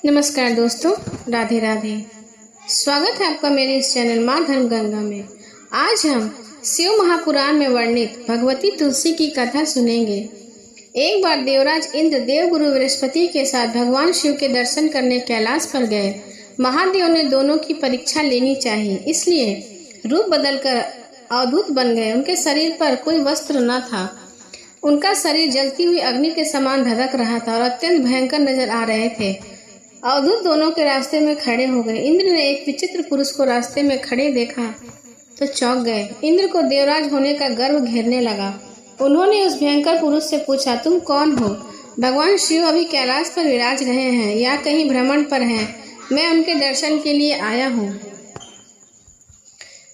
नमस्कार दोस्तों, राधे राधे। स्वागत है आपका मेरे इस चैनल माँ धर्म गंगा में। आज हम शिव महापुराण में वर्णित भगवती तुलसी की कथा सुनेंगे। एक बार देवराज इंद्र देवगुरु बृहस्पति के साथ भगवान शिव के दर्शन करने कैलाश पर गए। महादेव ने दोनों की परीक्षा लेनी चाहिए, इसलिए रूप बदलकर अवधूत बन गए। उनके शरीर पर कोई वस्त्र न था। उनका शरीर जलती हुई अग्नि के समान धधक रहा था और अत्यंत भयंकर नजर आ रहे थे। अवधूत दोनों के रास्ते में खड़े हो गए। इंद्र ने एक विचित्र पुरुष को रास्ते में खड़े देखा तो चौंक गए। इंद्र को देवराज होने का गर्व घेरने लगा। उन्होंने उस भयंकर पुरुष से पूछा, तुम कौन हो? भगवान शिव अभी कैलाश पर विराज रहे हैं या कहीं भ्रमण पर हैं? मैं उनके दर्शन के लिए आया हूँ।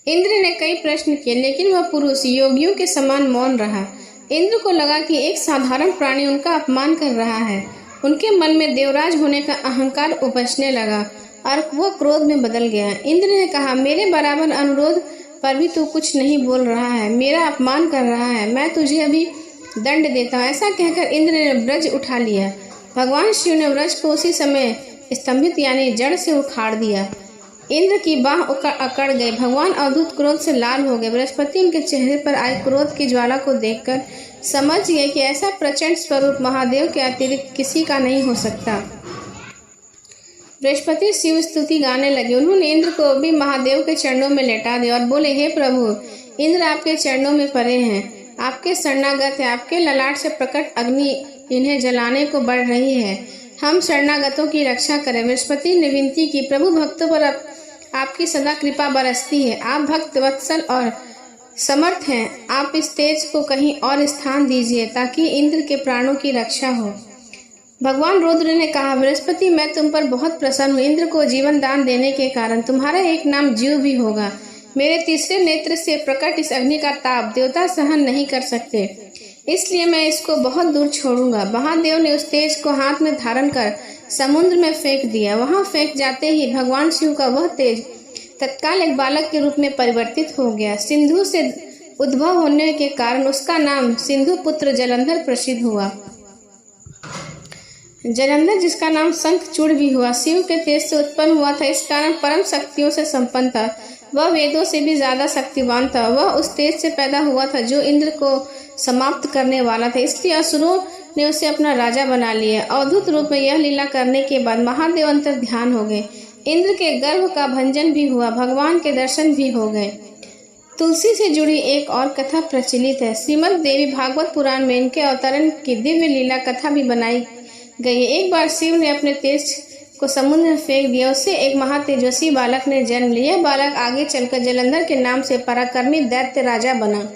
इंद्र ने कई प्रश्न किए, लेकिन वह पुरुष योगियों के समान मौन रहा। इंद्र को लगा कि एक साधारण प्राणी उनका अपमान कर रहा है। उनके मन में देवराज होने का अहंकार उपजने लगा और वह क्रोध में बदल गया। इंद्र ने कहा, मेरे बराबर अनुरोध पर भी तू कुछ नहीं बोल रहा है, मेरा अपमान कर रहा है। मैं तुझे अभी दंड देता हूँ। ऐसा कहकर इंद्र ने व्रज उठा लिया। भगवान शिव ने व्रज को उसी समय स्तंभित यानी जड़ से उखाड़ दिया। इंद्र की बाह अकड़ गई। भगवान अवधूत क्रोध से लाल हो गए। बृहस्पति उनके चेहरे पर आए क्रोध की ज्वाला को देखकर समझ गए कि ऐसा प्रचंड स्वरूप महादेव के अतिरिक्त किसी का नहीं हो सकता। बृहस्पति शिव स्तुति गाने लगे। उन्होंने इंद्र को भी महादेव के चरणों में लेटा दिया और बोले, हे प्रभु, इंद्र आपके चरणों में पड़े हैं, आपके शरणागत है। आपके ललाट से प्रकट अग्नि इन्हें जलाने को बढ़ रही है। हम शरणागतों की रक्षा करें। बृहस्पति ने विनती की, प्रभु, भक्तों पर आपकी सदा कृपा बरसती है। आप भक्त वत्सल और समर्थ हैं। आप इस तेज को कहीं और स्थान दीजिए ताकि इंद्र के प्राणों की रक्षा हो। भगवान रुद्र ने कहा, बृहस्पति, मैं तुम पर बहुत प्रसन्न हूँ। इंद्र को जीवन दान देने के कारण तुम्हारा एक नाम जीव भी होगा। मेरे तीसरे नेत्र से प्रकट इस अग्नि का ताप देवता सहन नहीं कर सकते, इसलिए मैं इसको बहुत दूर छोड़ूंगा। महादेव ने उस तेज को हाथ में धारण कर समुद्र में फेंक दिया। वहां फेंक जाते ही भगवान शिव का वह तेज तत्काल एक बालक के रूप में परिवर्तित हो गया। सिंधु से उद्भव होने के कारण उसका नाम सिंधु पुत्र जलंधर प्रसिद्ध हुआ। जलंधर, जिसका नाम शंखचूड़ भी हुआ, शिव के तेज से उत्पन्न हुआ था। इस कारण परम शक्तियों से संपन्न था। वह वेदों से भी ज्यादा शक्तिवान था। वह उस तेज से पैदा हुआ था जो इंद्र को समाप्त करने वाला था, इसलिए असुरों ने उसे अपना राजा बना लिया। अवधूत रूप में यह लीला करने के बाद महादेव अंतर ध्यान हो गए। इंद्र के गर्भ का भंजन भी हुआ, भगवान के दर्शन भी हो गए। तुलसी से जुड़ी एक और कथा प्रचलित है। श्रीमद् देवी भागवत पुराण में इनके अवतरण की दिव्य लीला कथा भी बनाई गई है। एक बार शिव ने अपने तेज को समुद्र में फेंक दिया। उससे एक महातेजस्वी बालक ने जन्म लिया। बालक आगे चलकर जलंधर के नाम से पराक्रमी दैत्य राजा बना।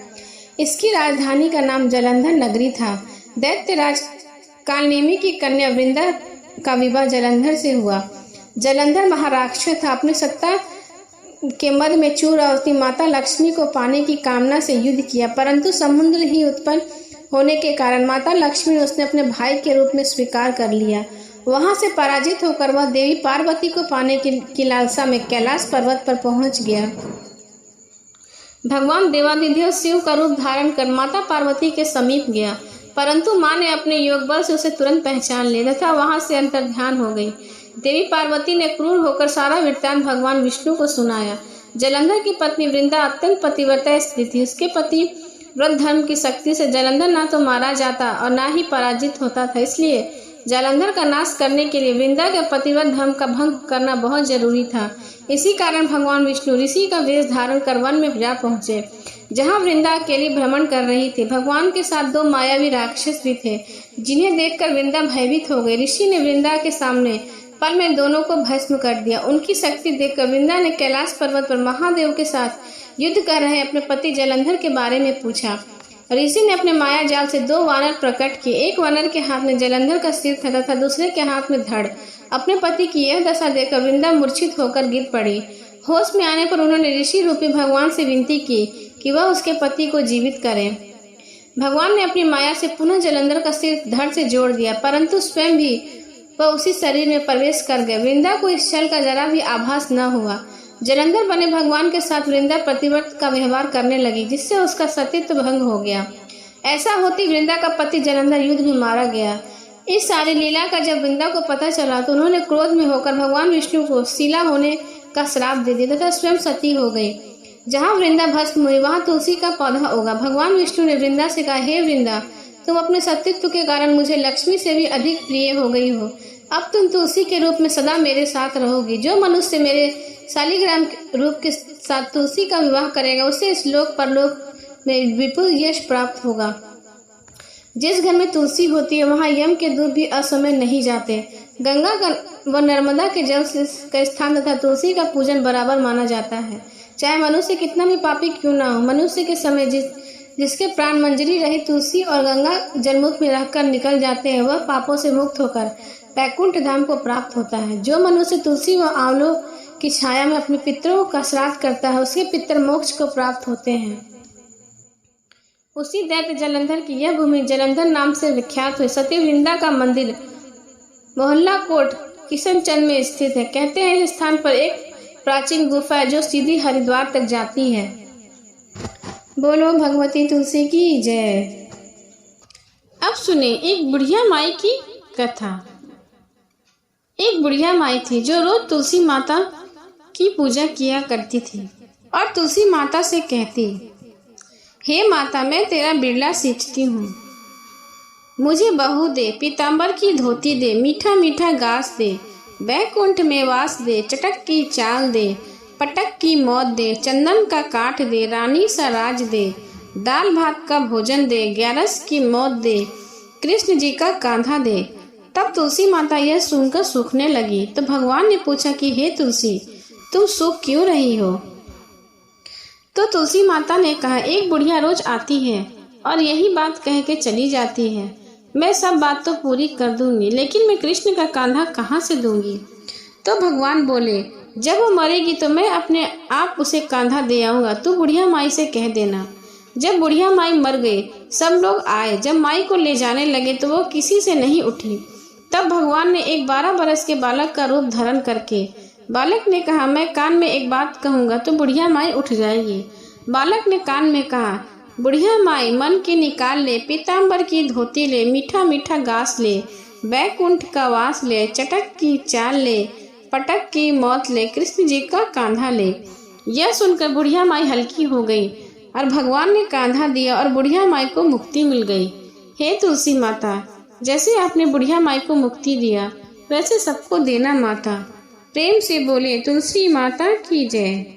इसकी राजधानी का नाम जलंधर नगरी था। दैत्यराज कालनेमी की कन्या वृंदा का विवाह जलंधर से हुआ। जलंधर महाराक्षस था। अपनी सत्ता के मद में चूरवती माता लक्ष्मी को पाने की कामना से युद्ध किया, परंतु समुद्र ही उत्पन्न होने के कारण माता लक्ष्मी ने उसने अपने भाई के रूप में स्वीकार कर लिया। वहां से पराजित होकर वह देवी पार्वती को पाने की लालसा में कैलाश पर्वत पर पहुंच गया। भगवान देवाधिदेव शिव का रूप धारण कर माता पार्वती के समीप गया, परंतु मां ने अपने योग बल से उसे तुरंत पहचान लिया तथा वहां से अंतर्ध्यान हो गई। देवी पार्वती ने क्रूर होकर सारा वृत्तांत भगवान विष्णु को सुनाया। जलंधर की पत्नी वृंदा अत्यंत पतिव्रता स्त्री थी। उसके पति व्रत धर्म की शक्ति से जलंधर ना तो मारा जाता और ना ही पराजित होता था, इसलिए जलंधर का नाश करने के लिए वृंदा के पतिव्रत धर्म का भंग करना बहुत जरूरी था। इसी कारण भगवान विष्णु ऋषि का वेश धारण कर वन में जा पहुंचे, जहां वृंदा अकेली भ्रमण कर रही थी। भगवान के साथ दो मायावी राक्षस भी थे, जिन्हें देखकर वृंदा भयभीत हो गई। ऋषि ने वृंदा के सामने पल में दोनों को भस्म कर दिया। उनकी शक्ति देखकर वृंदा ने कैलाश पर्वत पर महादेव के साथ युद्ध कर रहे अपने पति जलंधर के बारे में पूछा। ऋषि ने अपने माया जाल से दो वानर प्रकट किए। एक वानर के हाथ में जलंधर का सिर था तथा दूसरे के हाथ में धड़। अपने पति की यह दशा देखकर वृंदा मूर्छित होकर गिर पड़ी। होश में आने पर उन्होंने ऋषि रूपी भगवान से विनती की कि वह उसके पति को जीवित करें। भगवान ने अपनी माया से पुनः जलंधर का सिर धड़ से जोड़ दिया, परंतु स्वयं भी वह उसी शरीर में प्रवेश कर गए। वृंदा को इस छल का जरा भी आभास न हुआ। जलंधर बने भगवान के साथ वृंदा प्रतिव्रत का व्यवहार करने लगी, जिससे उसका सतीत्व भंग हो गया। ऐसा होती वृंदा का पति जलंधर युद्ध में मारा गया। इस सारी लीला का जब वृंदा को पता चला तो उन्होंने क्रोध में होकर भगवान विष्णु को शिला होने का श्राप दे दिया तथा स्वयं सती हो गई। जहाँ वृंदा भस्म हुई वहाँ तुलसी का पौधा होगा। भगवान विष्णु ने वृंदा से कहा, हे वृंदा, तुम अपने सतीत्व के कारण मुझे लक्ष्मी से भी अधिक प्रिय हो गई हो। अब तुम तुलसी के रूप में सदा मेरे साथ रहोगी। जो मनुष्य मेरे शालिग्राम रूप के साथ तुलसी का विवाह करेगा उसे इस लोक परलोक में विपुल यश प्राप्त होगा। जिस घर में तुलसी होती है वहाँ यम के दूत भी असमय नहीं जाते। गंगा का व नर्मदा के जल का स्थान तथा तुलसी का पूजन बराबर माना जाता है। चाहे मनुष्य कितना भी पापी क्यों ना हो, मनुष्य के समय जिसके प्राण मंजरी रही तुलसी और गंगा जलमुख में रहकर निकल जाते हैं, वह पापों से मुक्त होकर बैकुंठ धाम को प्राप्त होता है। जो मनुष्य तुलसी व आंवलों की छाया में अपने पितरों का श्राद्ध करता है उसके पितर मोक्ष को प्राप्त होते हैं। उसी दैत्य जलंधर की यह भूमि जलंधर नाम से विख्यात हुई। सती वृंदा का मंदिर मोहल्ला कोट किशनचंद में स्थित है। कहते हैं इस स्थान पर एक प्राचीन गुफा है जो सीधी हरिद्वार तक जाती है। बोलो भगवती तुलसी की जय। अब सुने एक बुढ़िया माई की कथा। एक बुढ़िया माई थी जो रोज तुलसी माता की पूजा किया करती थी और तुलसी माता से कहती, हे माता, मैं तेरा बिरला सींचती हूँ, मुझे बहू दे, पीताम्बर की धोती दे, मीठा मीठा घास दे, बैकुंठ में वास दे, चटक की चाल दे, पटक की मौत दे, चंदन का काठ दे, रानी सा राज दे, दाल भात का भोजन दे, 11 की मौत दे, कृष्ण जी का कांधा दे। तब तुलसी माता यह सुनकर सूखने लगी तो भगवान ने पूछा कि हे तुलसी, तुम सूख क्यों रही हो? तो तुलसी माता ने कहा, एक बुढ़िया रोज आती है और यही बात कह के चली जाती है। मैं सब बात तो पूरी कर दूंगी, लेकिन मैं कृष्ण का कांधा कहाँ से दूंगी? तो भगवान बोले, जब वो मरेगी तो मैं अपने आप उसे कांधा दे आऊंगा, तू बुढ़िया माई से कह देना। जब बुढ़िया माई मर गई सब लोग आए। जब माई को ले जाने लगे तो वो किसी से नहीं उठी। तब भगवान ने एक 12 बरस के बालक का रूप धारण करके बालक ने कहा, मैं कान में एक बात कहूँगा तो बुढ़िया माई उठ जाएगी। बालक ने कान में कहा, बुढ़िया माई मन के निकाल ले, पीताम्बर की धोती ले, मीठा मीठा घास ले, बैकुंठ का वास ले, चटक की चाल ले, पटक की मौत ले, कृष्ण जी का कांधा ले। यह सुनकर बुढ़िया माई हल्की हो गई और भगवान ने कांधा दिया और बुढ़िया माई को मुक्ति मिल गई। हे तुलसी माता, जैसे आपने बुढ़िया माई को मुक्ति दिया वैसे सबको देना माता। प्रेम से बोले तुलसी माता की जय।